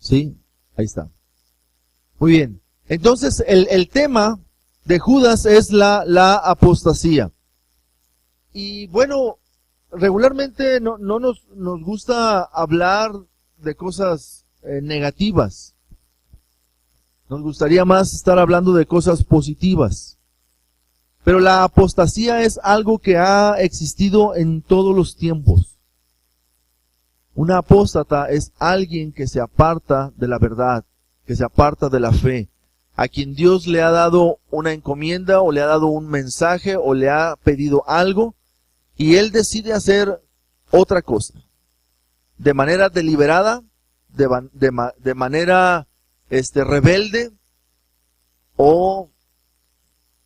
¿Sí? Ahí está. Muy bien. Entonces, el tema de Judas es la apostasía. Y bueno, regularmente no nos gusta hablar de cosas negativas. Nos gustaría más estar hablando de cosas positivas. Pero la apostasía es algo que ha existido en todos los tiempos. Un apóstata es alguien que se aparta de la verdad, que se aparta de la fe, a quien Dios le ha dado una encomienda o le ha dado un mensaje o le ha pedido algo y él decide hacer otra cosa. De manera deliberada, de manera rebelde o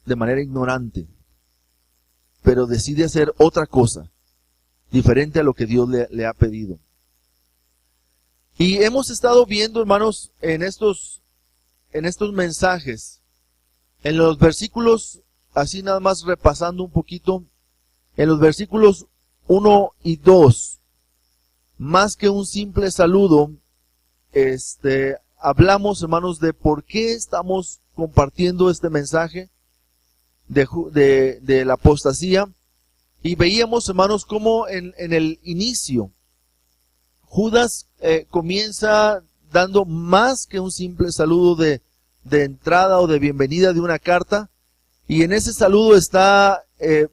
de manera ignorante. Pero decide hacer otra cosa, diferente a lo que Dios le ha pedido. Y hemos estado viendo, hermanos, en estos mensajes, en los versículos, así nada más repasando un poquito, en los versículos 1 y 2, más que un simple saludo, hablamos, hermanos, de por qué estamos compartiendo este mensaje de la apostasía, y veíamos, hermanos, cómo en el inicio, Judas comienza dando más que un simple saludo de entrada o de bienvenida de una carta, y en ese saludo está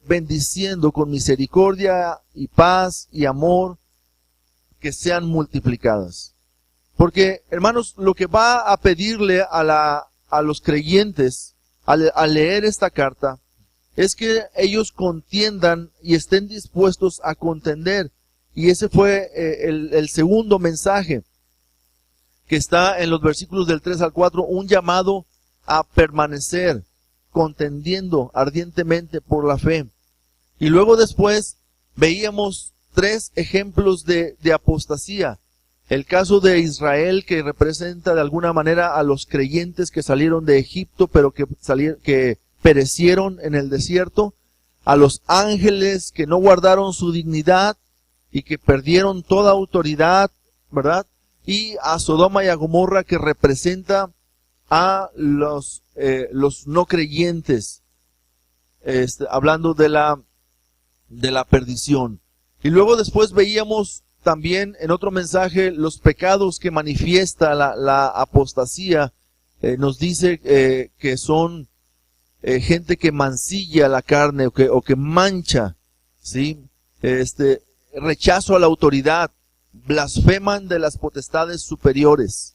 bendiciendo con misericordia y paz y amor que sean multiplicadas. Porque, hermanos, lo que va a pedirle a los creyentes al leer esta carta es que ellos contiendan y estén dispuestos a contender. Y ese fue el segundo mensaje que está en los versículos del 3 al 4, un llamado a permanecer contendiendo ardientemente por la fe. Y luego después veíamos 3 ejemplos de apostasía. El caso de Israel, que representa de alguna manera a los creyentes que salieron de Egipto, pero que perecieron en el desierto. A los ángeles que no guardaron su dignidad y que perdieron toda autoridad, ¿verdad? Y a Sodoma y a Gomorra, que representa a los no creyentes, hablando de la perdición. Y luego después veíamos también en otro mensaje los pecados que manifiesta la apostasía. Nos dice que son gente que mancilla la carne o que mancha, ¿sí? Rechazo a la autoridad, blasfeman de las potestades superiores.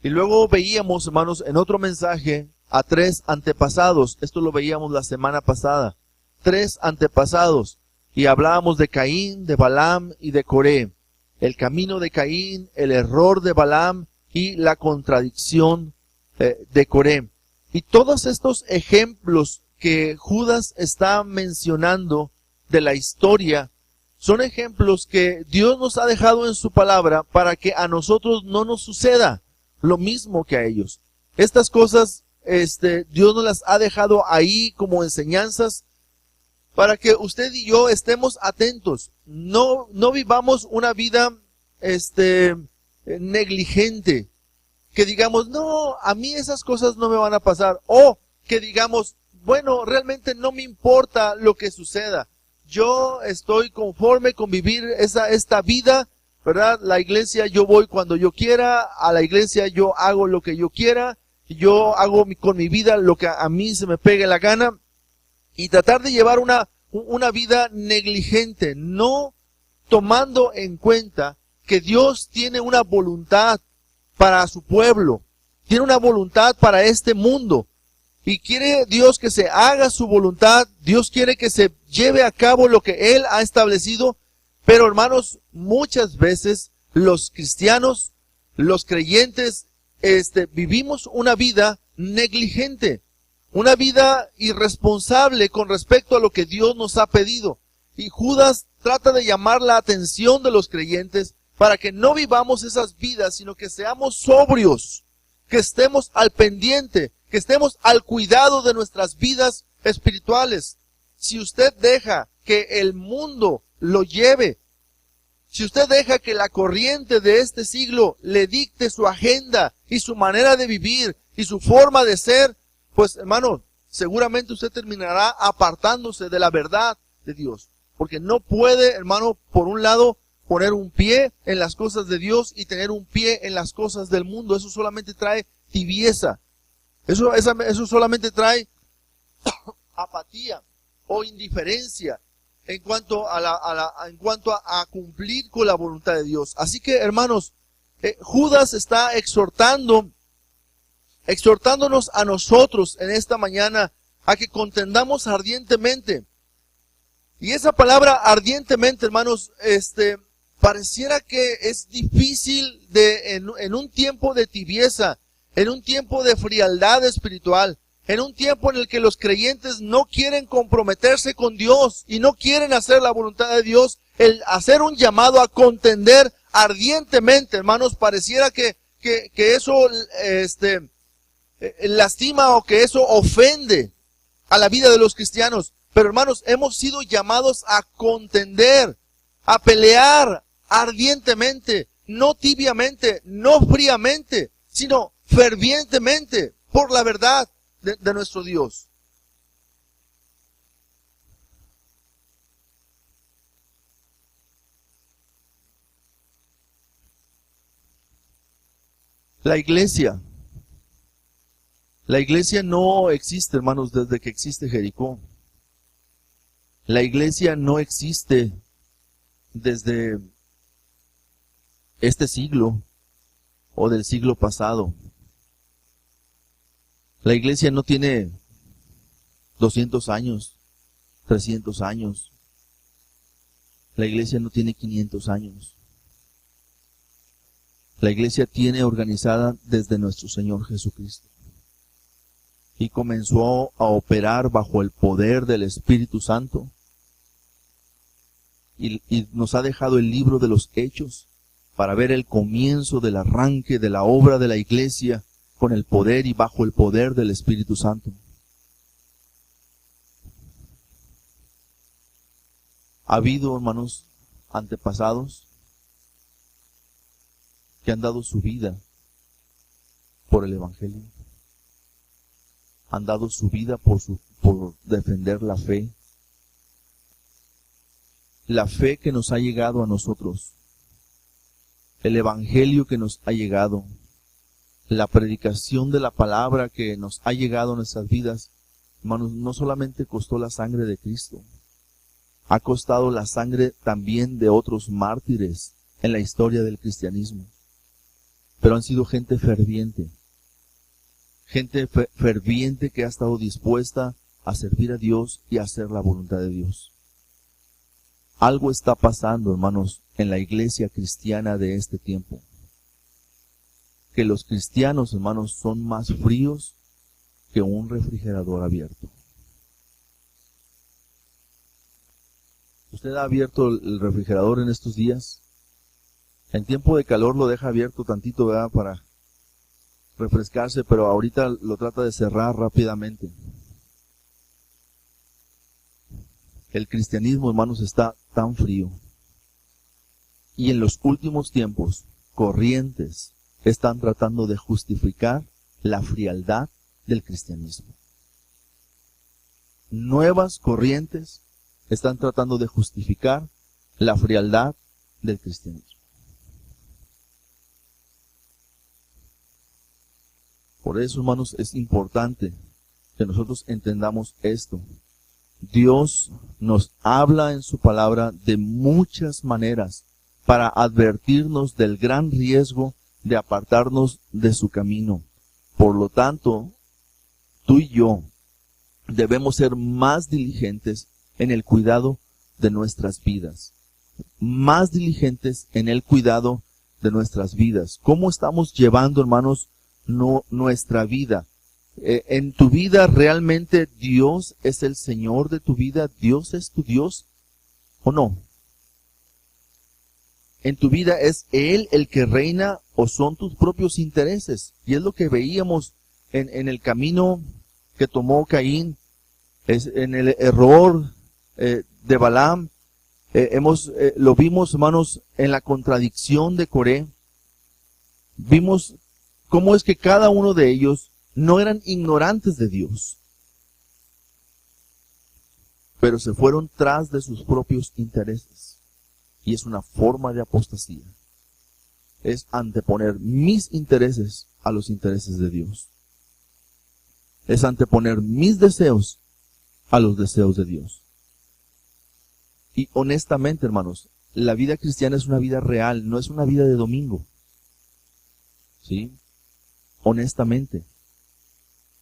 Y luego veíamos, hermanos, en otro mensaje a 3 antepasados. Esto lo veíamos la semana pasada. 3 antepasados. Y hablábamos de Caín, de Balaam y de Coré. El camino de Caín, el error de Balaam y la contradicción de Coré. Y todos estos ejemplos que Judas está mencionando de la historia son ejemplos que Dios nos ha dejado en su palabra para que a nosotros no nos suceda lo mismo que a ellos. Estas cosas, Dios nos las ha dejado ahí como enseñanzas para que usted y yo estemos atentos. No vivamos una vida, negligente. Que digamos, no, a mí esas cosas no me van a pasar. O que digamos, bueno, realmente no me importa lo que suceda. Yo estoy conforme con vivir esta vida, ¿verdad? La iglesia yo voy cuando yo quiera, a la iglesia yo hago lo que yo quiera, yo hago con mi vida lo que a mí se me pegue la gana, y tratar de llevar una vida negligente, no tomando en cuenta que Dios tiene una voluntad para su pueblo, tiene una voluntad para este mundo. Y quiere Dios que se haga su voluntad, Dios quiere que se lleve a cabo lo que Él ha establecido, pero hermanos, muchas veces los cristianos, los creyentes, vivimos una vida negligente, una vida irresponsable con respecto a lo que Dios nos ha pedido. Y Judas trata de llamar la atención de los creyentes para que no vivamos esas vidas, sino que seamos sobrios, que estemos al pendiente, que estemos al cuidado de nuestras vidas espirituales. Si usted deja que el mundo lo lleve, si usted deja que la corriente de este siglo le dicte su agenda y su manera de vivir y su forma de ser, pues hermano, seguramente usted terminará apartándose de la verdad de Dios. Porque no puede, hermano, por un lado, poner un pie en las cosas de Dios y tener un pie en las cosas del mundo. Eso solamente trae tibieza. Eso solamente trae apatía o indiferencia en cuanto a cumplir con la voluntad de Dios. Así que, hermanos, Judas está exhortándonos a nosotros en esta mañana a que contendamos ardientemente. Y esa palabra ardientemente, hermanos, pareciera que es difícil en un tiempo de tibieza, en un tiempo de frialdad espiritual, en un tiempo en el que los creyentes no quieren comprometerse con Dios y no quieren hacer la voluntad de Dios. El hacer un llamado a contender ardientemente, hermanos, pareciera que eso lastima o que eso ofende a la vida de los cristianos. Pero hermanos, hemos sido llamados a contender, a pelear ardientemente, no tibiamente, no fríamente, sino fervientemente por la verdad de nuestro Dios. La iglesia no existe, hermanos, desde que existe Jericó. La iglesia no existe desde este siglo o del siglo pasado. La iglesia no tiene 200 años, 300 años. La iglesia no tiene 500 años. La iglesia tiene organizada desde nuestro Señor Jesucristo. Y comenzó a operar bajo el poder del Espíritu Santo. Y nos ha dejado el libro de los Hechos para ver el comienzo del arranque de la obra de la iglesia con el poder y bajo el poder del Espíritu Santo. Ha habido, hermanos, antepasados que han dado su vida por el Evangelio. Han dado su vida por defender la fe. La fe que nos ha llegado a nosotros. El Evangelio que nos ha llegado. La predicación de la palabra que nos ha llegado a nuestras vidas, hermanos, no solamente costó la sangre de Cristo, ha costado la sangre también de otros mártires en la historia del cristianismo. Pero han sido gente ferviente que ha estado dispuesta a servir a Dios y a hacer la voluntad de Dios. Algo está pasando, hermanos, en la iglesia cristiana de este tiempo. Que los cristianos, hermanos, son más fríos que un refrigerador abierto. ¿Usted ha abierto el refrigerador en estos días? En tiempo de calor lo deja abierto tantito, ¿verdad?, para refrescarse, pero ahorita lo trata de cerrar rápidamente. El cristianismo, hermanos, está tan frío. Y en los últimos tiempos, corrientes están tratando de justificar la frialdad del cristianismo. Nuevas corrientes están tratando de justificar la frialdad del cristianismo. Por eso, hermanos, es importante que nosotros entendamos esto. Dios nos habla en su palabra de muchas maneras para advertirnos del gran riesgo de apartarnos de su camino. Por lo tanto, tú y yo debemos ser más diligentes en el cuidado de nuestras vidas. Más diligentes en el cuidado de nuestras vidas. ¿Cómo estamos llevando, hermanos, nuestra vida? ¿En tu vida realmente Dios es el Señor de tu vida? ¿Dios es tu Dios o no? ¿En tu vida es Él el que reina o son tus propios intereses? Y es lo que veíamos en el camino que tomó Caín, en el error de Balaam, Lo vimos, hermanos, en la contradicción de Coré. Vimos cómo es que cada uno de ellos no eran ignorantes de Dios, pero se fueron tras de sus propios intereses. Y es una forma de apostasía. Es anteponer mis intereses a los intereses de Dios. Es anteponer mis deseos a los deseos de Dios. Y honestamente, hermanos, la vida cristiana es una vida real, no es una vida de domingo. ¿Sí? Honestamente,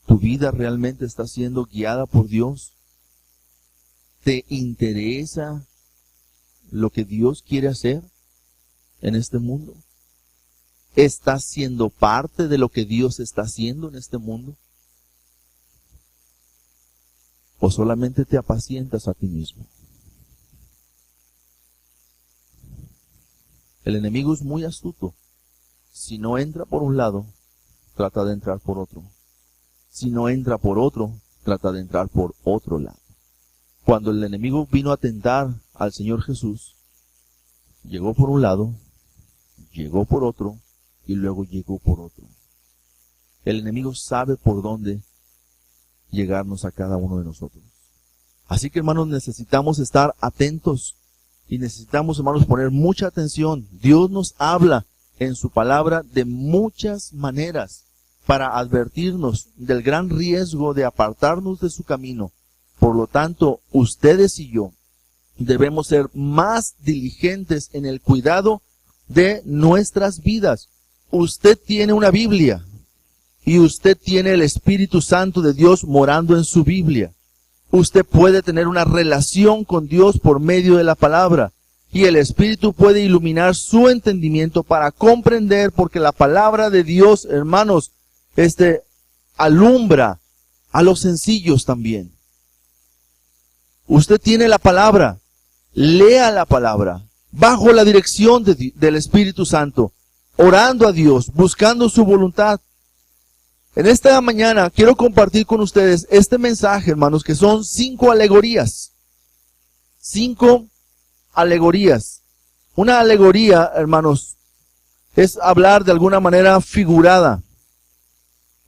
¿tu vida realmente está siendo guiada por Dios? ¿Te interesa lo que Dios quiere hacer en este mundo? ¿Estás siendo parte de lo que Dios está haciendo en este mundo? ¿O solamente te apacientas a ti mismo? El enemigo es muy astuto. Si no entra por un lado, trata de entrar por otro. Si no entra por otro, trata de entrar por otro lado. Cuando el enemigo vino a tentar al Señor Jesús, llegó por un lado, llegó por otro, y luego llegó por otro. El enemigo sabe por dónde llegarnos a cada uno de nosotros. Así que, hermanos, necesitamos estar atentos y necesitamos, hermanos, poner mucha atención. Dios nos habla en su palabra de muchas maneras para advertirnos del gran riesgo de apartarnos de su camino. Por lo tanto, ustedes y yo debemos ser más diligentes en el cuidado de nuestras vidas. Usted tiene una Biblia y usted tiene el Espíritu Santo de Dios morando en su Biblia. Usted puede tener una relación con Dios por medio de la palabra y el Espíritu puede iluminar su entendimiento para comprender, porque la palabra de Dios, hermanos, alumbra a los sencillos también. Usted tiene la palabra, lea la palabra, bajo la dirección del Espíritu Santo, orando a Dios, buscando su voluntad. En esta mañana quiero compartir con ustedes este mensaje, hermanos, que son 5 alegorías. 5 alegorías. Una alegoría, hermanos, es hablar de alguna manera figurada.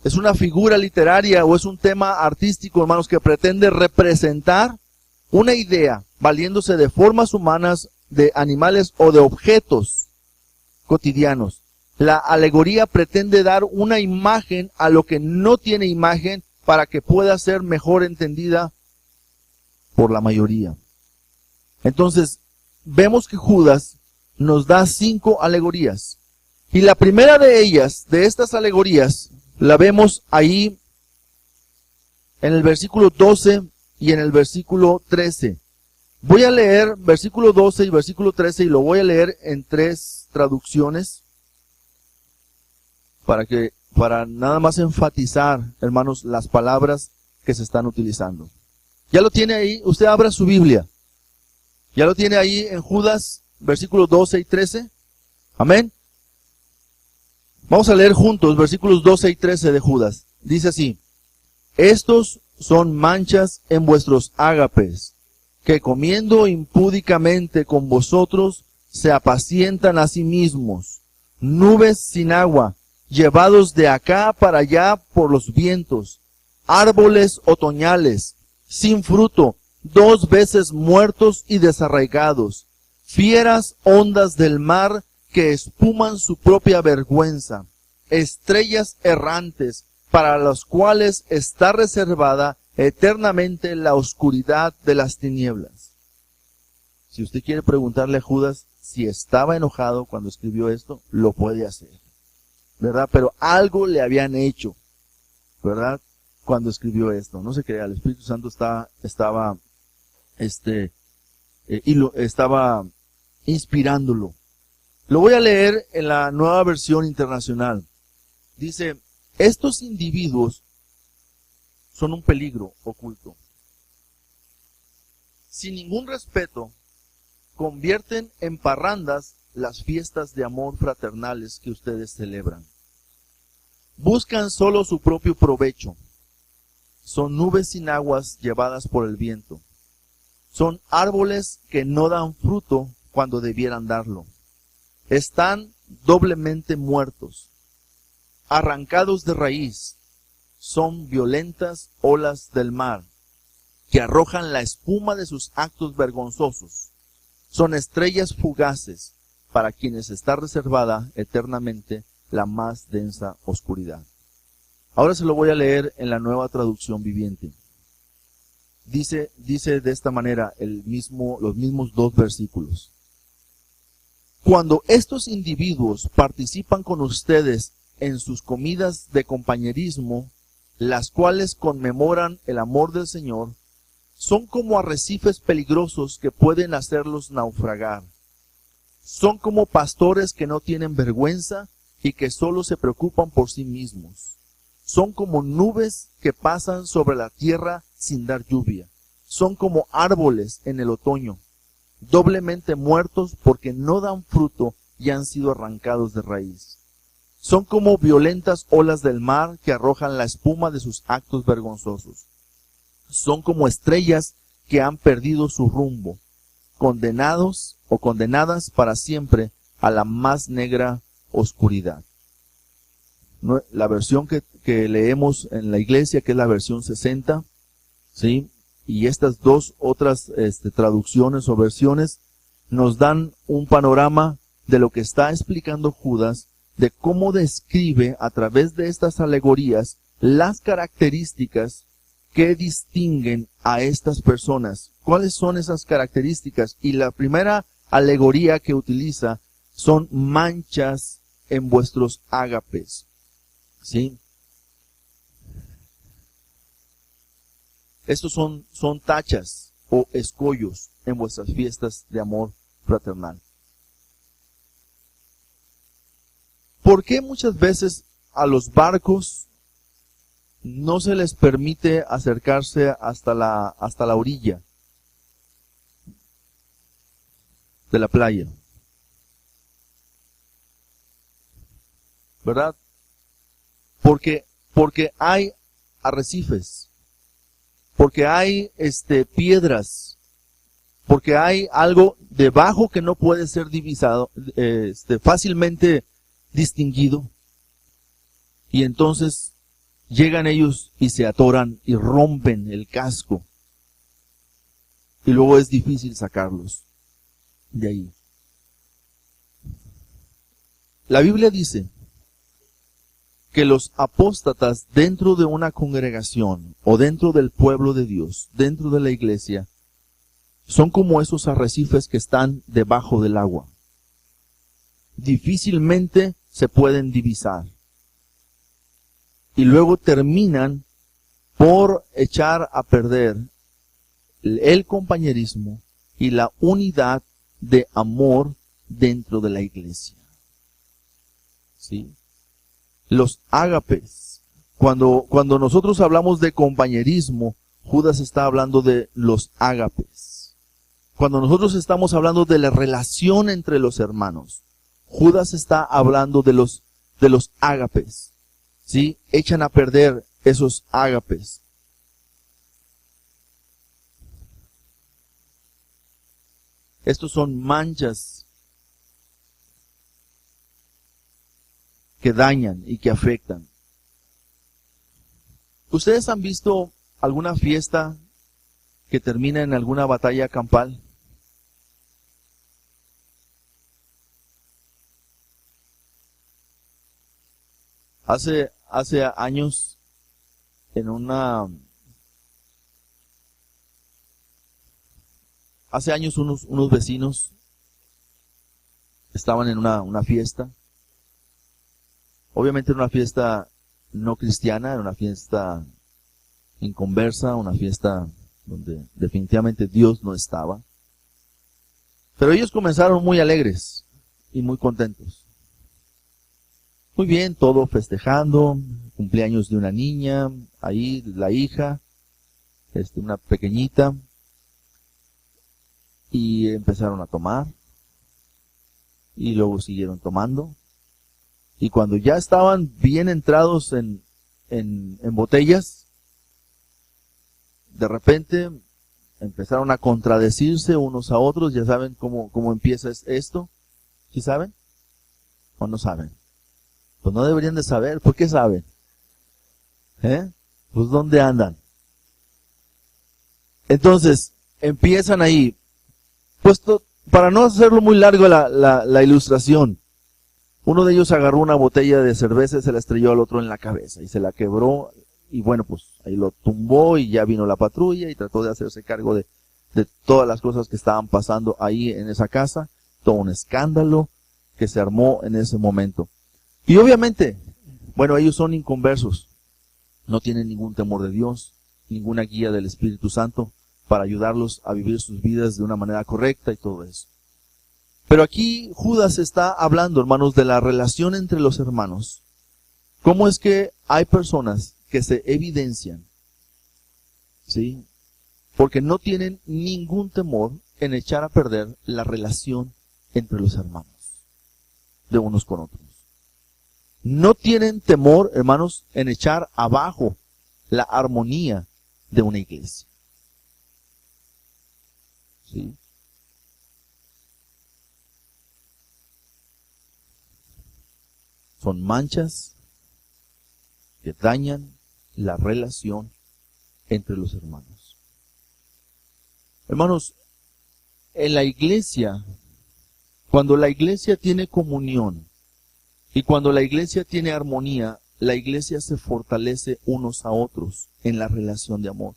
Es una figura literaria o es un tema artístico, hermanos, que pretende representar una idea, valiéndose de formas humanas, de animales o de objetos cotidianos. La alegoría pretende dar una imagen a lo que no tiene imagen para que pueda ser mejor entendida por la mayoría. Entonces, vemos que Judas nos da 5 alegorías. Y la primera de ellas, de estas alegorías, la vemos ahí en el versículo 12 y en el versículo 13. Voy a leer versículo 12 y versículo 13 y lo voy a leer en 3 traducciones para nada más enfatizar, hermanos, las palabras que se están utilizando. ¿Ya lo tiene ahí? Usted abra su Biblia. ¿Ya lo tiene ahí en Judas, versículos 12 y 13? Amén. Vamos a leer juntos versículos 12 y 13 de Judas. Dice así: estos son manchas en vuestros ágapes, que comiendo impúdicamente con vosotros se apacientan a sí mismos, nubes sin agua, llevados de acá para allá por los vientos, árboles otoñales, sin fruto, 2 veces muertos y desarraigados, fieras ondas del mar que espuman su propia vergüenza, estrellas errantes para las cuales está reservada eternamente la oscuridad de las tinieblas. Si usted quiere preguntarle a Judas si estaba enojado cuando escribió esto, lo puede hacer, ¿verdad? Pero algo le habían hecho, ¿verdad? Cuando escribió esto. No se crea, el Espíritu Santo estaba inspirándolo. Lo voy a leer en la Nueva Versión Internacional. Dice: estos individuos son un peligro oculto. Sin ningún respeto, convierten en parrandas las fiestas de amor fraternales que ustedes celebran. Buscan solo su propio provecho. Son nubes sin aguas llevadas por el viento. Son árboles que no dan fruto cuando debieran darlo. Están doblemente muertos, arrancados de raíz. Son violentas olas del mar, que arrojan la espuma de sus actos vergonzosos. Son estrellas fugaces, para quienes está reservada eternamente la más densa oscuridad. Ahora se lo voy a leer en la Nueva Traducción Viviente. Dice de esta manera los mismos 2 versículos. Cuando estos individuos participan con ustedes en sus comidas de compañerismo, las cuales conmemoran el amor del Señor, son como arrecifes peligrosos que pueden hacerlos naufragar. Son como pastores que no tienen vergüenza y que solo se preocupan por sí mismos. Son como nubes que pasan sobre la tierra sin dar lluvia. Son como árboles en el otoño, doblemente muertos porque no dan fruto y han sido arrancados de raíz. Son como violentas olas del mar que arrojan la espuma de sus actos vergonzosos. Son como estrellas que han perdido su rumbo, condenados o condenadas para siempre a la más negra oscuridad. La versión que leemos en la iglesia, que es la versión 60, ¿sí? Y estas 2 otras traducciones o versiones nos dan un panorama de lo que está explicando Judas, de cómo describe a través de estas alegorías las características que distinguen a estas personas. ¿Cuáles son esas características? Y la primera alegoría que utiliza son manchas en vuestros ágapes. ¿Sí? Estos son tachas o escollos en vuestras fiestas de amor fraternal. ¿Por qué muchas veces a los barcos no se les permite acercarse hasta la orilla de la playa? ¿Verdad? Porque hay arrecifes, porque hay piedras, porque hay algo debajo que no puede ser divisado, fácilmente distinguido, y entonces llegan ellos y se atoran y rompen el casco, y luego es difícil sacarlos de ahí. La Biblia dice que los apóstatas dentro de una congregación o dentro del pueblo de Dios, dentro de la iglesia, son como esos arrecifes que están debajo del agua. Difícilmente se pueden divisar. Y luego terminan por echar a perder el compañerismo y la unidad de amor dentro de la iglesia. ¿Sí? Los ágapes. Cuando nosotros hablamos de compañerismo, Judas está hablando de los ágapes. Cuando nosotros estamos hablando de la relación entre los hermanos, Judas está hablando de los ágapes. ¿Sí? Echan a perder esos ágapes. Estos son manchas que dañan y que afectan. ¿Ustedes han visto alguna fiesta que termina en alguna batalla campal? Hace años, unos vecinos estaban en una fiesta. Obviamente era una fiesta no cristiana, era una fiesta inconversa, una fiesta donde definitivamente Dios no estaba. Pero ellos comenzaron muy alegres y muy contentos. Muy bien, todo festejando, cumpleaños de una niña, ahí la hija, una pequeñita, y empezaron a tomar, y luego siguieron tomando, y cuando ya estaban bien entrados en botellas, de repente empezaron a contradecirse unos a otros. Ya saben cómo empieza esto. ¿Sí saben? ¿O no saben? Pues no deberían de saber. ¿Por qué saben? Pues ¿dónde andan? Entonces, empiezan ahí. Pues para no hacerlo muy largo la ilustración, uno de ellos agarró una botella de cerveza y se la estrelló al otro en la cabeza y se la quebró. Y bueno, pues ahí lo tumbó y ya vino la patrulla y trató de hacerse cargo de todas las cosas que estaban pasando ahí en esa casa. Todo un escándalo que se armó en ese momento. Y obviamente, bueno, ellos son inconversos. No tienen ningún temor de Dios, ninguna guía del Espíritu Santo para ayudarlos a vivir sus vidas de una manera correcta y todo eso. Pero aquí Judas está hablando, hermanos, de la relación entre los hermanos. ¿Cómo es que hay personas que se evidencian? ¿Sí? Porque no tienen ningún temor en echar a perder la relación entre los hermanos, de unos con otros. No tienen temor, hermanos, en echar abajo la armonía de una iglesia. ¿Sí? Son manchas que dañan la relación entre los hermanos. Hermanos, en la iglesia, cuando la iglesia tiene comunión y cuando la iglesia tiene armonía, la iglesia se fortalece unos a otros en la relación de amor.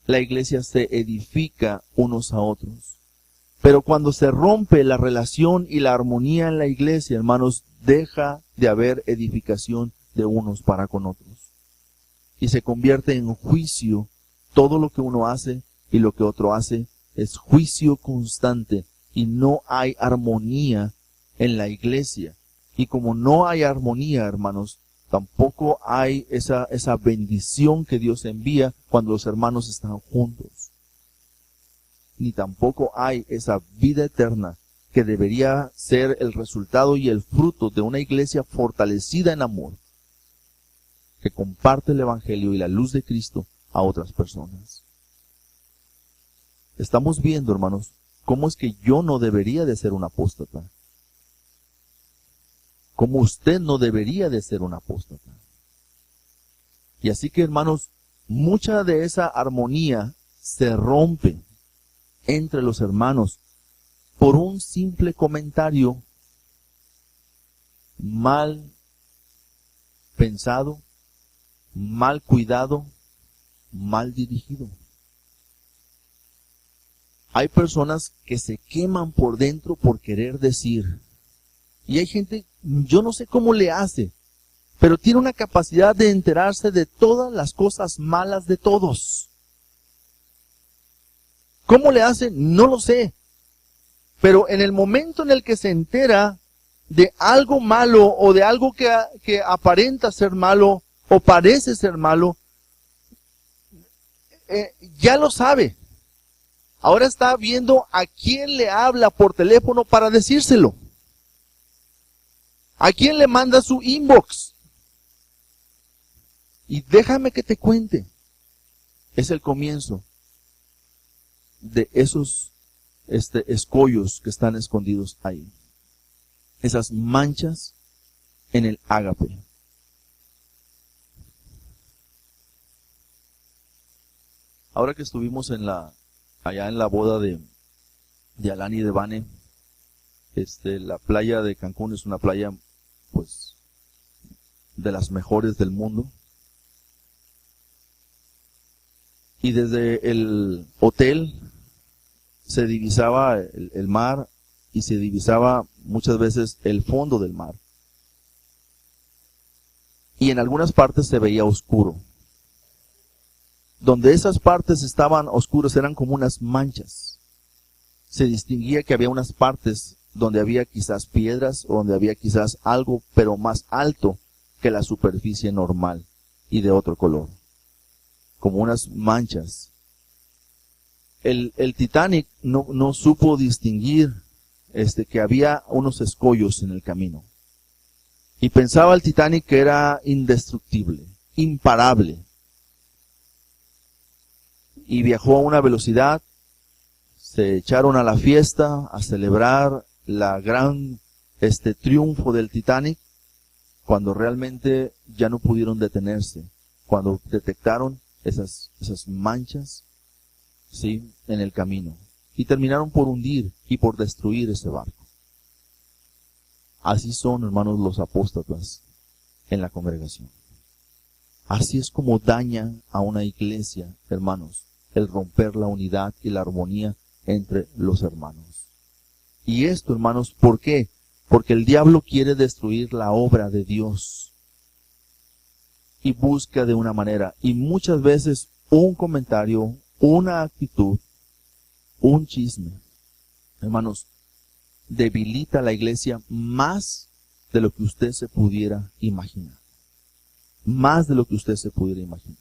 La iglesia se edifica unos a otros. Pero cuando se rompe la relación y la armonía en la iglesia, hermanos, deja de haber edificación de unos para con otros. Y se convierte en juicio. Todo lo que uno hace y lo que otro hace es juicio constante. Y no hay armonía en la iglesia. Y como no hay armonía, hermanos, tampoco hay esa bendición que Dios envía cuando los hermanos están juntos. Ni tampoco hay esa vida eterna que debería ser el resultado y el fruto de una iglesia fortalecida en amor, que comparte el Evangelio y la luz de Cristo a otras personas. Estamos viendo, hermanos, cómo es que yo no debería de ser un apóstata. Cómo usted no debería de ser un apóstata. Y así que, hermanos, mucha de esa armonía se rompe entre los hermanos por un simple comentario mal pensado, mal cuidado, mal dirigido. Hay personas que se queman por dentro por querer decir. Y hay gente, yo no sé cómo le hace, pero tiene una capacidad de enterarse de todas las cosas malas de todos. ¿Cómo le hace? No lo sé. Pero en el momento en el que se entera de algo malo o de algo que aparenta ser malo o parece ser malo, ya lo sabe. Ahora está viendo a quién le habla por teléfono para decírselo. ¿A quién le manda su inbox? Y déjame que te cuente. Es el comienzo de esos escollos que están escondidos ahí. Esas manchas en el ágape. Ahora que estuvimos allá en la boda de Alani y de Vane, la playa de Cancún es una playa, pues, de las mejores del mundo. Y desde el hotel se divisaba el mar y se divisaba muchas veces el fondo del mar. Y en algunas partes se veía oscuro. Donde esas partes estaban oscuras eran como unas manchas. Se distinguía que había unas partes donde había quizás piedras o donde había quizás algo, pero más alto que la superficie normal y de otro color. Como unas manchas. El Titanic no supo distinguir que había unos escollos en el camino. Y pensaba el Titanic que era indestructible, imparable. y viajó a una velocidad. Se echaron a la fiesta, a celebrar la gran triunfo del Titanic, cuando realmente ya no pudieron detenerse, cuando detectaron esas manchas, ¿sí?, en el camino, y terminaron por hundir y por destruir ese barco. Así son, hermanos, los apóstatas en la congregación. Así es como daña a una iglesia, hermanos, el romper la unidad y la armonía entre los hermanos. Y esto, hermanos, ¿por qué? Porque el diablo quiere destruir la obra de Dios y busca de una manera, y muchas veces un comentario, una actitud, un chisme, hermanos, debilita a la iglesia más de lo que usted se pudiera imaginar. Más de lo que usted se pudiera imaginar.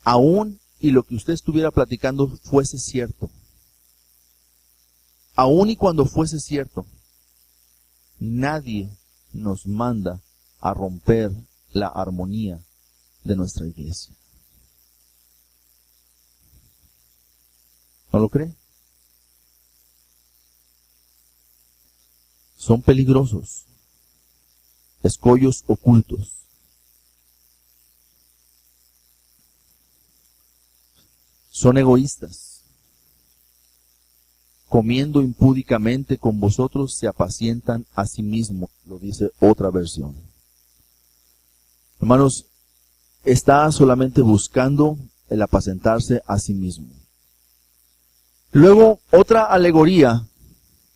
Aún y lo que usted estuviera platicando fuese cierto. Aún y cuando fuese cierto, nadie nos manda a romper la armonía de nuestra iglesia. ¿No lo cree? Son peligrosos, escollos ocultos. Son egoístas. Comiendo impúdicamente con vosotros se apacientan a sí mismos, lo dice otra versión. Hermanos, está solamente buscando el apacentarse a sí mismo. Luego, otra alegoría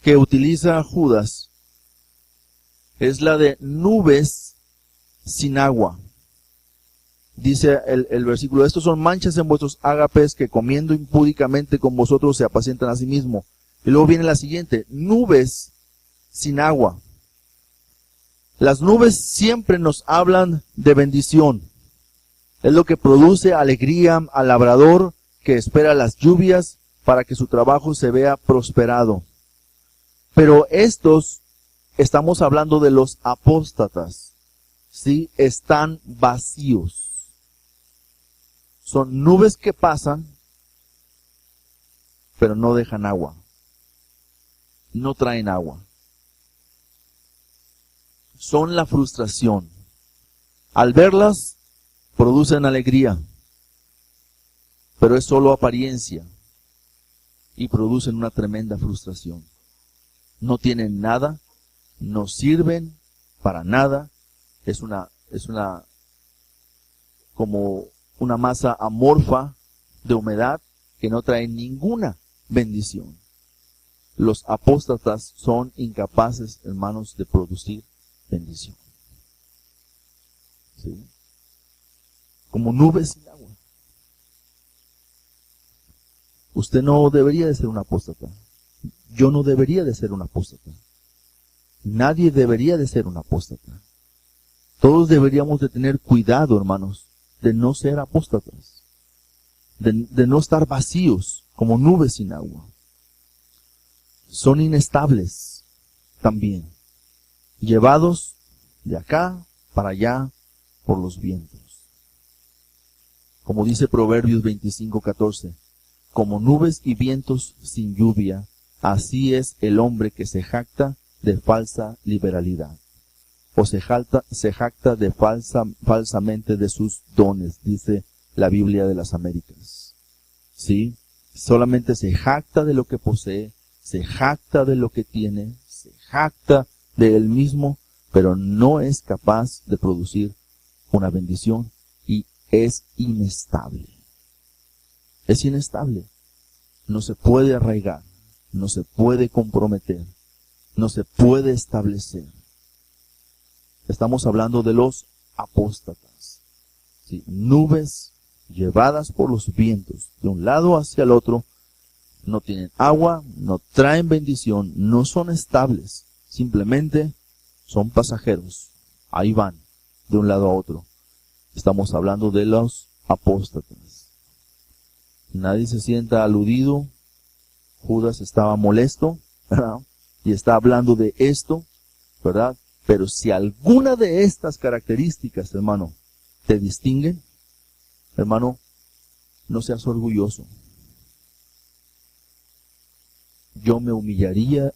que utiliza Judas es la de nubes sin agua. Dice el versículo: estos son manchas en vuestros ágapes que comiendo impúdicamente con vosotros se apacientan a sí mismo. Y luego viene la siguiente: nubes sin agua. Las nubes siempre nos hablan de bendición. Es lo que produce alegría al labrador que espera las lluvias para que su trabajo se vea prosperado. Pero estamos hablando de los apóstatas, ¿sí? Están vacíos. Son nubes que pasan, pero no dejan agua. No traen agua. Son la frustración. Al verlas, producen alegría, pero es solo apariencia y producen una tremenda frustración. No tienen nada, no sirven para nada. Es como una masa amorfa de humedad que no trae ninguna bendición. Los apóstatas son incapaces, hermanos, de producir bendición. ¿Sí? Como nubes sin agua. Usted no debería de ser un apóstata. Yo no debería de ser un apóstata. Nadie debería de ser un apóstata. Todos deberíamos de tener cuidado, hermanos, de no ser apóstatas. De no estar vacíos como nubes sin agua. Son inestables también, llevados de acá para allá por los vientos. Como dice Proverbios 25:14, como nubes y vientos sin lluvia, así es el hombre que se jacta de falsa liberalidad, o se jacta de falsamente de sus dones, dice la Biblia de las Américas. ¿Sí? Solamente se jacta de lo que posee, se jacta de lo que tiene, se jacta de él mismo, pero no es capaz de producir una bendición y es inestable. Es inestable. No se puede arraigar, no se puede comprometer, no se puede establecer. Estamos hablando de los apóstatas. ¿Sí? Nubes llevadas por los vientos de un lado hacia el otro. No tienen agua, no traen bendición, no son estables, simplemente son pasajeros. Ahí van, de un lado a otro. Estamos hablando de los apóstatas. Nadie se sienta aludido. Judas estaba molesto, ¿verdad? Y está hablando de esto, ¿verdad? Pero si alguna de estas características, hermano, te distinguen, hermano, no seas orgulloso. Yo me humillaría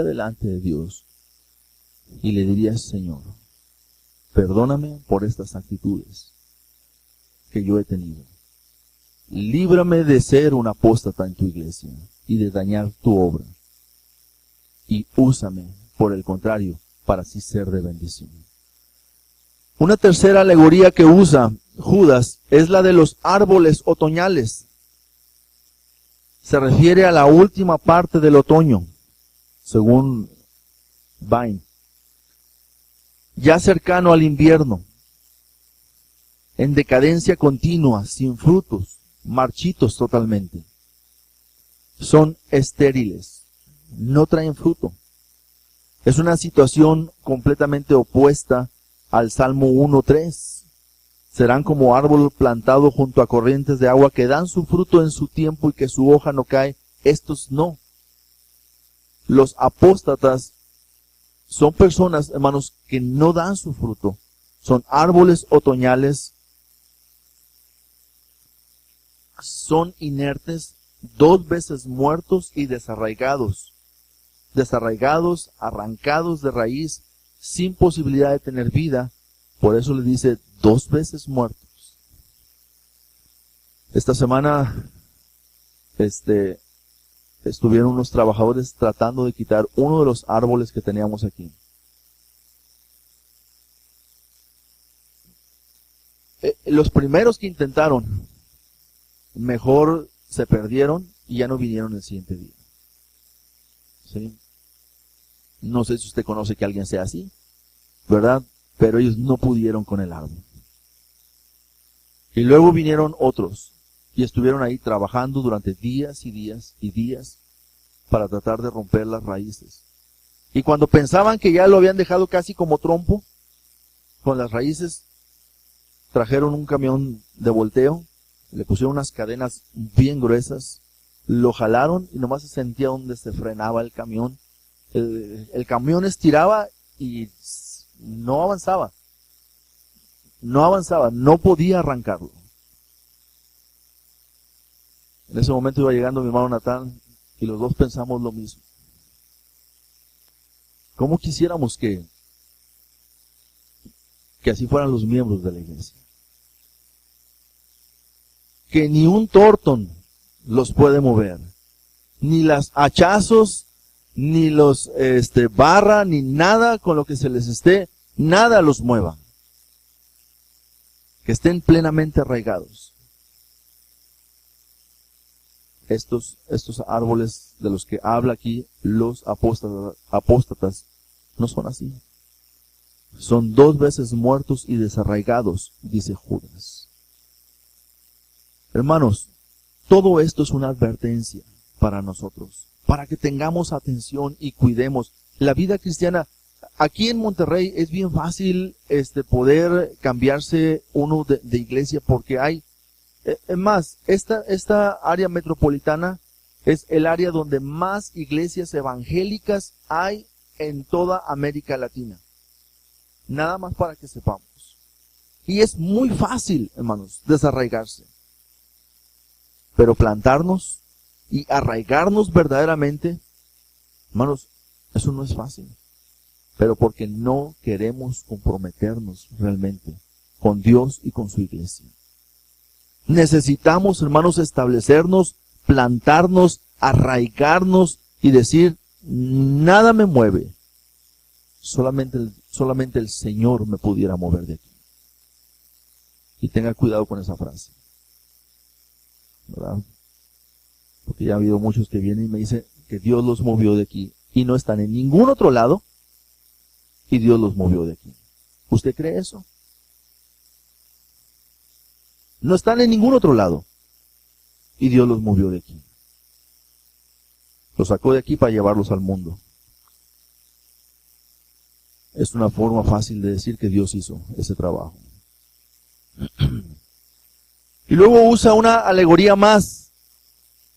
delante de Dios y le diría: Señor, perdóname por estas actitudes que yo he tenido. Líbrame de ser un apóstata en tu iglesia y de dañar tu obra. Y úsame, por el contrario, para así ser de bendición. Una tercera alegoría que usa Judas es la de los árboles otoñales. Se refiere a la última parte del otoño, según Vine, ya cercano al invierno, en decadencia continua, sin frutos, marchitos totalmente. Son estériles, no traen fruto. Es una situación completamente opuesta al Salmo 1:3. Serán como árbol plantado junto a corrientes de agua que dan su fruto en su tiempo y que su hoja no cae. Estos no. Los apóstatas son personas, hermanos, que no dan su fruto. Son árboles otoñales. Son inertes, 2 veces muertos y desarraigados. Desarraigados, arrancados de raíz, sin posibilidad de tener vida. Por eso le dice 2 veces muertos. Esta semana estuvieron unos trabajadores tratando de quitar uno de los árboles que teníamos aquí. Los primeros que intentaron, mejor se perdieron y ya no vinieron el siguiente día. ¿Sí? No sé si usted conoce que alguien sea así, ¿verdad? Pero ellos no pudieron con el árbol. Y luego vinieron otros y estuvieron ahí trabajando durante días y días y días para tratar de romper las raíces. Y cuando pensaban que ya lo habían dejado casi como trompo, con las raíces, trajeron un camión de volteo, le pusieron unas cadenas bien gruesas, lo jalaron y nomás se sentía donde se frenaba el camión. El camión estiraba y no avanzaba. No avanzaba, no podía arrancarlo. En ese momento iba llegando mi hermano Natán y los dos pensamos lo mismo. ¿Cómo quisiéramos que así fueran los miembros de la iglesia? Que ni un Thornton los puede mover, ni las hachazos, ni los barra, ni nada con lo que se les esté, nada los mueva. Que estén plenamente arraigados. Estos árboles de los que habla aquí los apóstatas no son así. Son 2 veces muertos y desarraigados, dice Judas. Hermanos, todo esto es una advertencia para nosotros, para que tengamos atención y cuidemos. La vida cristiana, aquí en Monterrey es bien fácil poder cambiarse uno de iglesia porque hay, es más, esta área metropolitana es el área donde más iglesias evangélicas hay en toda América Latina. Nada más para que sepamos. Y es muy fácil, hermanos, desarraigarse. Pero plantarnos y arraigarnos verdaderamente, hermanos, eso no es fácil. Pero porque no queremos comprometernos realmente con Dios y con su iglesia. Necesitamos, hermanos, establecernos, plantarnos, arraigarnos y decir: nada me mueve. Solamente el Señor me pudiera mover de aquí. Y tenga cuidado con esa frase, ¿verdad? Porque ya ha habido muchos que vienen y me dicen que Dios los movió de aquí y no están en ningún otro lado y Dios los movió de aquí. ¿Usted cree eso? No están en ningún otro lado y Dios los movió de aquí. Los sacó de aquí para llevarlos al mundo. Es una forma fácil de decir que Dios hizo ese trabajo. Y luego usa una alegoría más.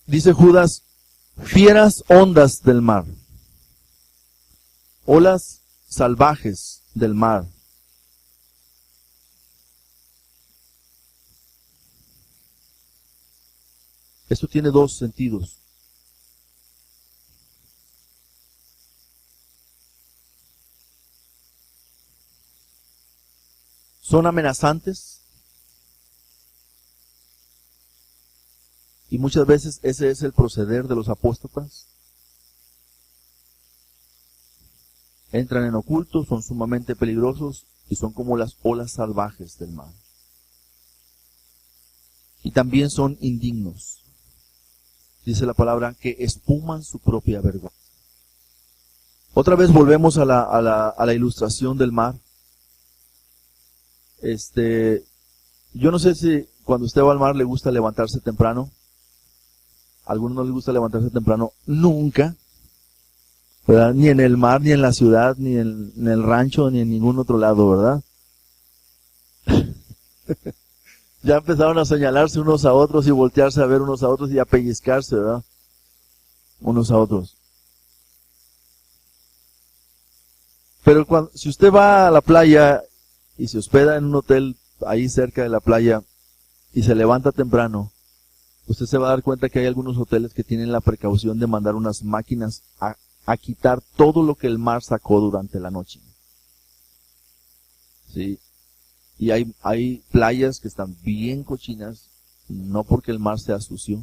Dice Judas: fieras ondas del mar. Olas salvajes del mar. Esto tiene dos sentidos. Son amenazantes y muchas veces ese es el proceder de los apóstatas. Entran en oculto, son sumamente peligrosos y son como las olas salvajes del mar. Y también son indignos. Dice la palabra que espuman su propia vergüenza. Otra vez volvemos a la ilustración del mar. Yo no sé si cuando usted va al mar le gusta levantarse temprano. A algunos no les gusta levantarse temprano nunca, ¿verdad? Ni en el mar, ni en la ciudad, ni en el rancho, ni en ningún otro lado, ¿verdad? Ya empezaron a señalarse unos a otros y voltearse a ver unos a otros y a pellizcarse, ¿verdad? Unos a otros. Pero si usted va a la playa y se hospeda en un hotel ahí cerca de la playa y se levanta temprano, usted se va a dar cuenta que hay algunos hoteles que tienen la precaución de mandar unas máquinas a quitar todo lo que el mar sacó durante la noche. ¿Sí? Y hay playas que están bien cochinas, no porque el mar sea sucio,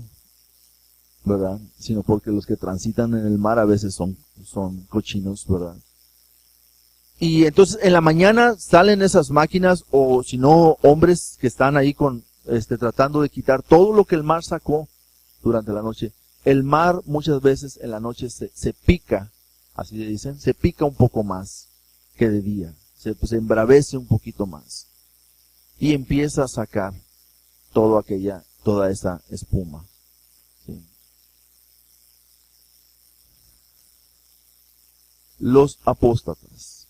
¿verdad? Sino porque los que transitan en el mar a veces son cochinos, ¿verdad? Y entonces en la mañana salen esas máquinas, o si no, hombres que están ahí tratando de quitar todo lo que el mar sacó durante la noche. El mar muchas veces en la noche se pica, así le dicen, se pica un poco más que de día, se embravece un poquito más y empieza a sacar toda esa espuma. ¿Sí? Los apóstatas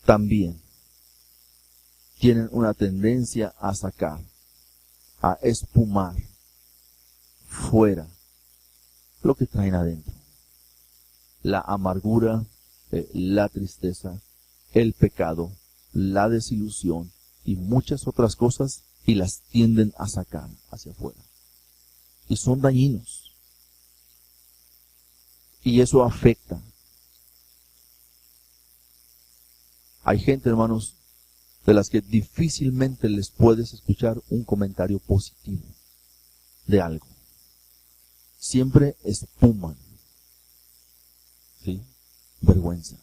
también tienen una tendencia a sacar, a espumar fuera lo que traen adentro. La amargura, la tristeza, el pecado, la desilusión y muchas otras cosas, y las tienden a sacar hacia afuera. Y son dañinos. Y eso afecta. Hay gente, hermanos, de las que difícilmente les puedes escuchar un comentario positivo de algo. Siempre espuman, ¿sí? Vergüenza.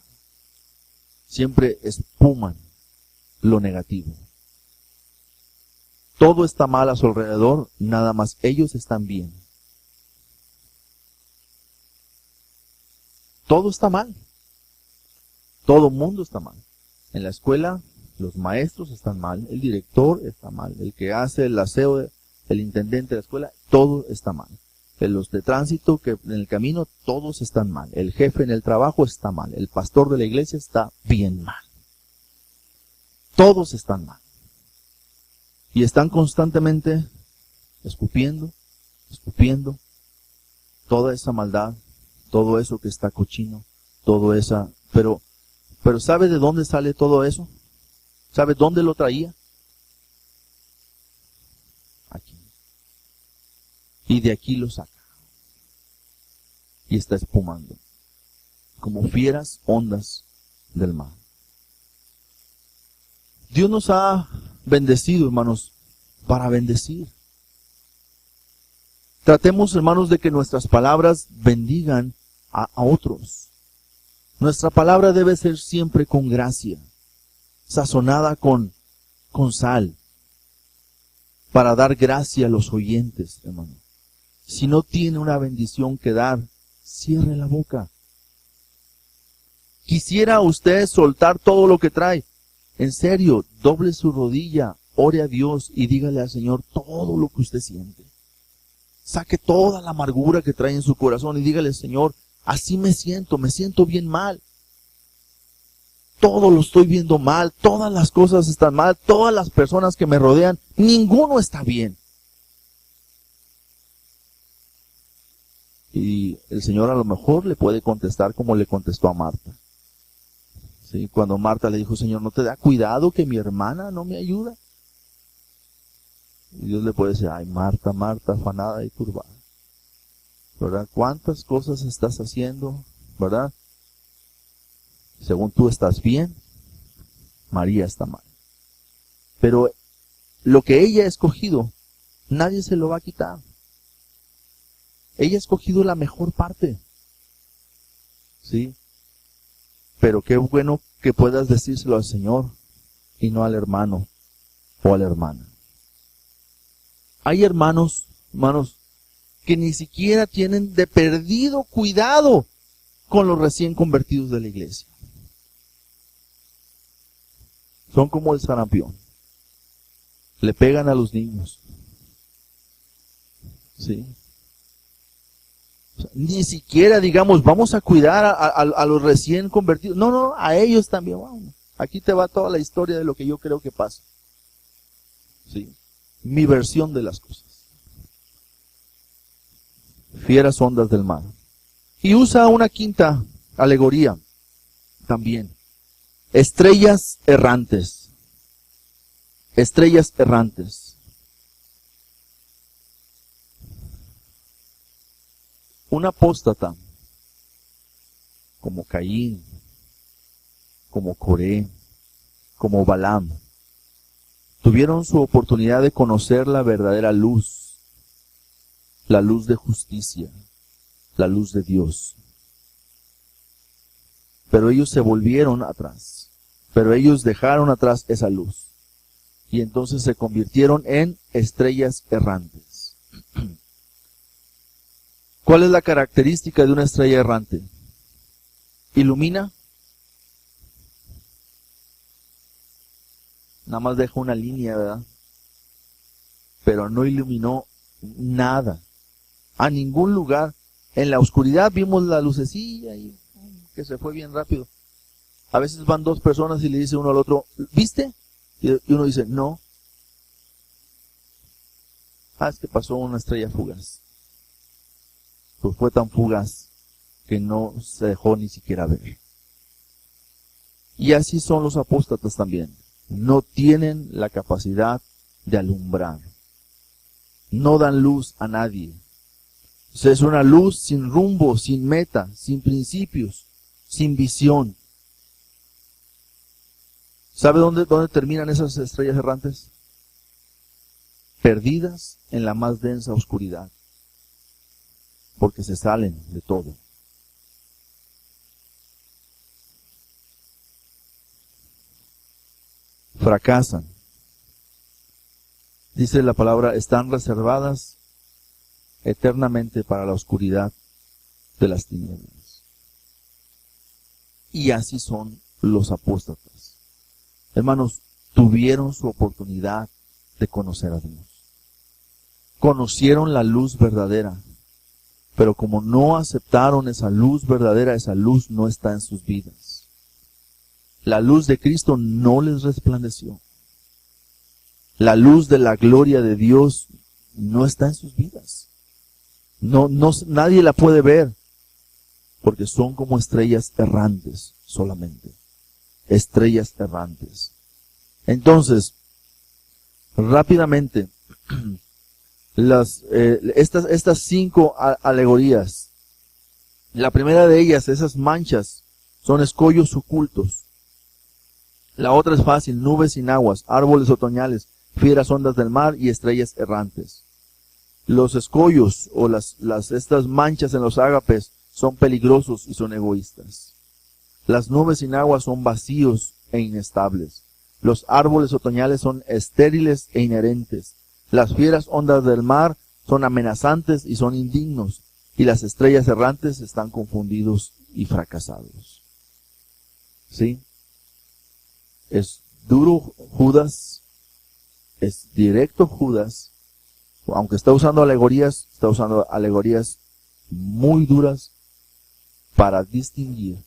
Siempre espuman lo negativo. Todo está mal a su alrededor, nada más ellos están bien. Todo está mal. Todo mundo está mal. En la escuela, los maestros están mal, el director está mal, el que hace el aseo, el intendente de la escuela, todo está mal. Los de tránsito, que en el camino, todos están mal. El jefe en el trabajo está mal. El pastor de la iglesia está bien mal. Todos están mal. Y están constantemente escupiendo toda esa maldad, todo eso que está cochino, pero ¿sabe de dónde sale todo eso? ¿Sabe dónde lo traía? Aquí. Y de aquí lo saca. Y está espumando, como fieras ondas del mar. Dios nos ha bendecido, hermanos, para bendecir. Tratemos, hermanos, de que nuestras palabras bendigan a otros. Nuestra palabra debe ser siempre con gracia, sazonada con sal, para dar gracia a los oyentes, hermano. Si no tiene una bendición que dar, cierre la boca. Quisiera usted soltar todo lo que trae. En serio, doble su rodilla, ore a Dios y dígale al Señor todo lo que usted siente. Saque toda la amargura que trae en su corazón y dígale, Señor, así me siento bien mal. Todo lo estoy viendo mal, todas las cosas están mal, todas las personas que me rodean, ninguno está bien. Y el Señor a lo mejor le puede contestar como le contestó a Marta. ¿Sí? Cuando Marta le dijo, Señor, ¿no te da cuidado que mi hermana no me ayuda? Y Dios le puede decir, ay, Marta, Marta, afanada y turbada, ¿verdad? ¿Cuántas cosas estás haciendo, verdad? Según tú estás bien, María está mal. Pero lo que ella ha escogido, nadie se lo va a quitar. Ella ha escogido la mejor parte. ¿Sí? Pero qué bueno que puedas decírselo al Señor y no al hermano o a la hermana. Hay hermanos, que ni siquiera tienen de perdido cuidado con los recién convertidos de la iglesia. Son como el sarampión. Le pegan a los niños. ¿Sí? O sea, ni siquiera digamos, vamos a cuidar a los recién convertidos. No, a ellos también. Wow. Aquí te va toda la historia de lo que yo creo que pasa. ¿Sí? Mi versión de las cosas. Fieras ondas del mar. Y usa una quinta alegoría también. Estrellas errantes. Estrellas errantes. Un apóstata, como Caín, como Coré, como Balaam, tuvieron su oportunidad de conocer la verdadera luz, la luz de justicia, la luz de Dios. Pero ellos se volvieron atrás, pero ellos dejaron atrás esa luz, y entonces se convirtieron en estrellas errantes. ¿Cuál es la característica de una estrella errante? ¿Ilumina? Nada más deja una línea, ¿verdad? Pero no iluminó nada. A ningún lugar. En la oscuridad vimos la lucecilla y que se fue bien rápido. A veces van dos personas y le dice uno al otro, ¿viste? Y uno dice, no. Es que pasó una estrella fugaz. Pues fue tan fugaz que no se dejó ni siquiera ver. Y así son los apóstatas también. No tienen la capacidad de alumbrar. No dan luz a nadie. O sea, es una luz sin rumbo, sin meta, sin principios, sin visión. ¿Sabe dónde terminan esas estrellas errantes? Perdidas en la más densa oscuridad. Porque se salen de todo. Fracasan. Dice la palabra, están reservadas eternamente para la oscuridad de las tinieblas. Y así son los apóstatas. Hermanos, tuvieron su oportunidad de conocer a Dios. Conocieron la luz verdadera. Pero como no aceptaron esa luz verdadera, esa luz no está en sus vidas. La luz de Cristo no les resplandeció. La luz de la gloria de Dios no está en sus vidas. Nadie la puede ver, porque son como estrellas errantes solamente. Estrellas errantes. Entonces, rápidamente, estas 5 alegorías. La primera de ellas, esas manchas, son escollos ocultos. La otra es fácil, nubes sin aguas, árboles otoñales, fieras ondas del mar y estrellas errantes. Los escollos o estas manchas en los ágapes son peligrosos y son egoístas. Las nubes sin agua son vacíos e inestables. Los árboles otoñales son estériles e inherentes. Las fieras ondas del mar son amenazantes y son indignos. Y las estrellas errantes están confundidos y fracasados. ¿Sí? Es duro Judas, es directo Judas, aunque está usando alegorías muy duras para distinguir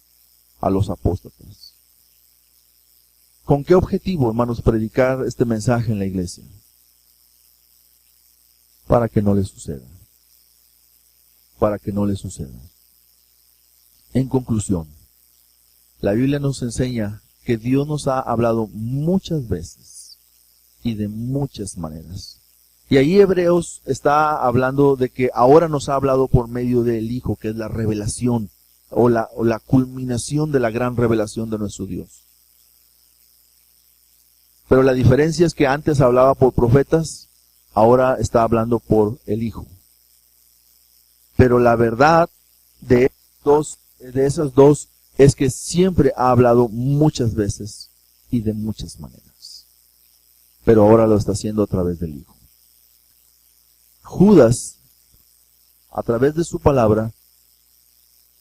a los apóstatas. ¿Con qué objetivo, hermanos, predicar este mensaje en la iglesia? Para que no le suceda. Para que no le suceda. En conclusión, la Biblia nos enseña que Dios nos ha hablado muchas veces y de muchas maneras Y ahí Hebreos está hablando de que ahora nos ha hablado por medio del Hijo, que es la revelación o la culminación de la gran revelación de nuestro Dios. Pero la diferencia es que antes hablaba por profetas, ahora está hablando por el Hijo. Pero la verdad de esas dos es que siempre ha hablado muchas veces y de muchas maneras. Pero ahora lo está haciendo a través del Hijo. Judas, a través de su palabra,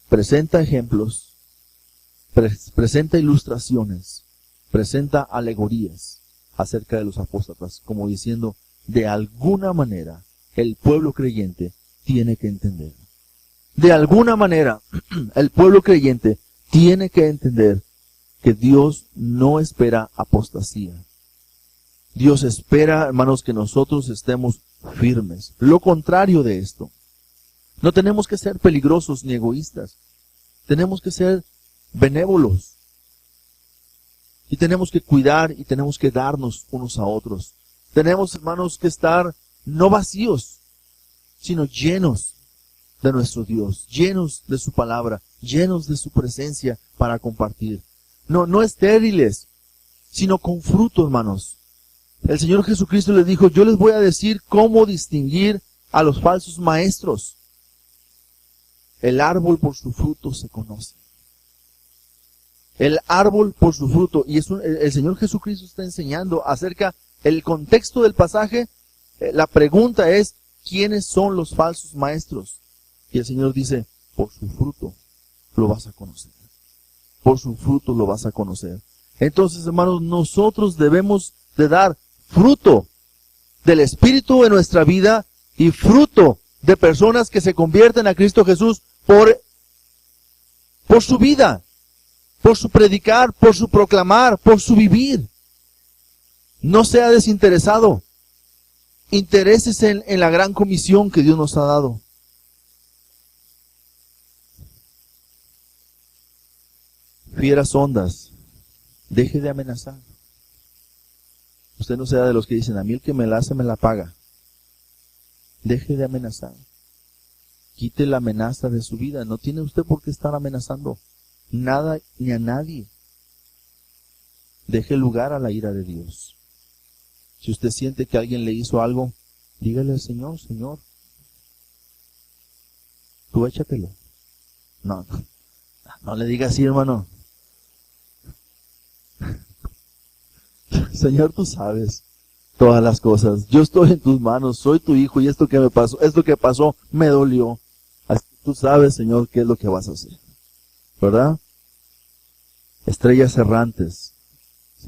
presenta ejemplos, presenta ilustraciones, presenta alegorías acerca de los apóstatas, como diciendo, de alguna manera, el pueblo creyente tiene que entender. De alguna manera, el pueblo creyente tiene que entender que Dios no espera apostasía. Dios espera, hermanos, que nosotros estemos firmes. Lo contrario de esto. No tenemos que ser peligrosos ni egoístas. Tenemos que ser benévolos. Y tenemos que cuidar y tenemos que darnos unos a otros. Tenemos, hermanos, que estar no vacíos, sino llenos de nuestro Dios, llenos de su palabra, llenos de su presencia para compartir. No estériles, sino con fruto, hermanos. El Señor Jesucristo les dijo, yo les voy a decir cómo distinguir a los falsos maestros. El árbol por su fruto se conoce. El árbol por su fruto. Y el Señor Jesucristo está enseñando acerca del contexto del pasaje. La pregunta es, ¿quiénes son los falsos maestros? Y el Señor dice, por su fruto lo vas a conocer. Por su fruto lo vas a conocer. Entonces, hermanos, nosotros debemos de dar fruto del Espíritu en nuestra vida y fruto de personas que se convierten a Cristo Jesús por su vida, por su predicar, por su proclamar, por su vivir. No sea desinteresado. Interésese en la gran comisión que Dios nos ha dado. Fieras hondas, deje de amenazar. Usted no sea de los que dicen, a mí el que me la hace me la paga. Deje de amenazar. Quite la amenaza de su vida. No tiene usted por qué estar amenazando nada ni a nadie. Deje lugar a la ira de Dios. Si usted siente que alguien le hizo algo, dígale al Señor, Señor, tú échatelo. No le diga así, hermano. Señor, tú sabes todas las cosas. Yo estoy en tus manos, soy tu hijo y esto que pasó me dolió. Así que tú sabes, Señor, qué es lo que vas a hacer. ¿Verdad? Estrellas errantes.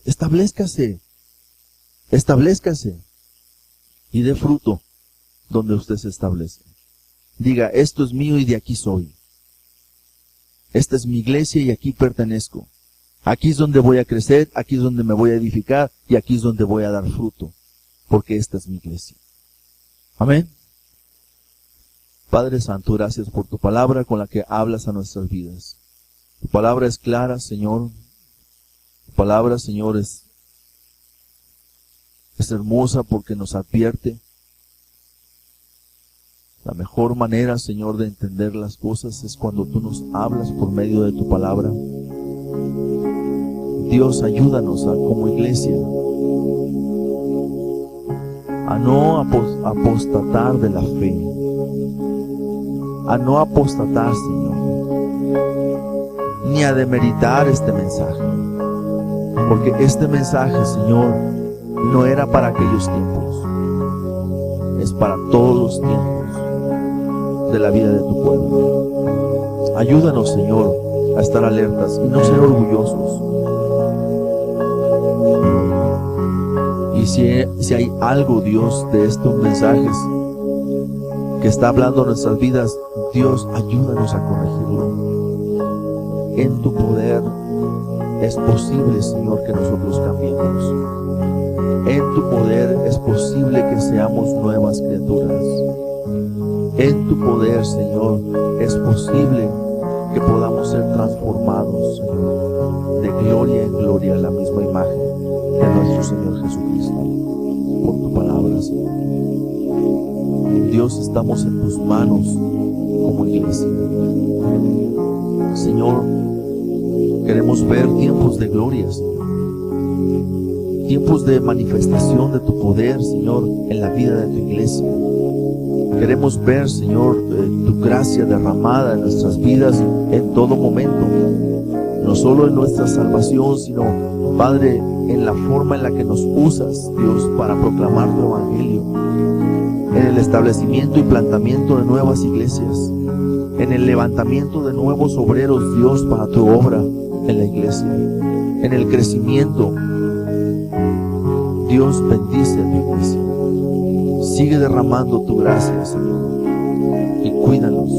Establezcase y dé fruto donde usted se establece. Diga, esto es mío y de aquí soy. Esta es mi iglesia y aquí pertenezco. Aquí es donde voy a crecer, aquí es donde me voy a edificar y aquí es donde voy a dar fruto, porque esta es mi iglesia. Amén. Padre Santo, gracias por tu palabra con la que hablas a nuestras vidas. Tu palabra es clara, Señor. Tu palabra, Señor, es hermosa porque nos advierte. La mejor manera, Señor, de entender las cosas es cuando tú nos hablas por medio de tu palabra. Dios, ayúdanos como iglesia a no apostatar de la fe, a no apostatar, Señor, ni a demeritar este mensaje, porque este mensaje, Señor, no era para aquellos tiempos, es para todos los tiempos de la vida de tu pueblo. Ayúdanos, Señor, a estar alertas y no ser orgullosos. Y si hay algo, Dios, de estos mensajes que está hablando en nuestras vidas, Dios, ayúdanos a corregirlo. En tu poder es posible, Señor, que nosotros cambiemos. En tu poder es posible que seamos nuevas criaturas. En tu poder, Señor, es posible que podamos ser transformados, Señor, de gloria en gloria a la misma imagen de nuestro Señor Jesucristo, por tu palabra, Señor. Dios, estamos en tus manos como iglesia. Señor, queremos ver tiempos de gloria, Señor. Tiempos de manifestación de tu poder, Señor, en la vida de tu iglesia. Queremos ver, Señor, tu gracia derramada en nuestras vidas en todo momento. No solo en nuestra salvación, sino, Padre, en la forma en la que nos usas, Dios, para proclamar tu evangelio. En el establecimiento y plantamiento de nuevas iglesias. En el levantamiento de nuevos obreros, Dios, para tu obra en la iglesia. En el crecimiento. Dios, bendice a tu iglesia. Sigue derramando tu gracia, Señor, y cuídanos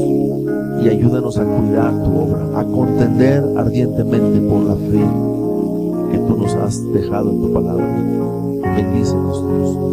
y ayúdanos a cuidar tu obra, a contender ardientemente por la fe que tú nos has dejado en tu palabra. Bendícenos, Dios.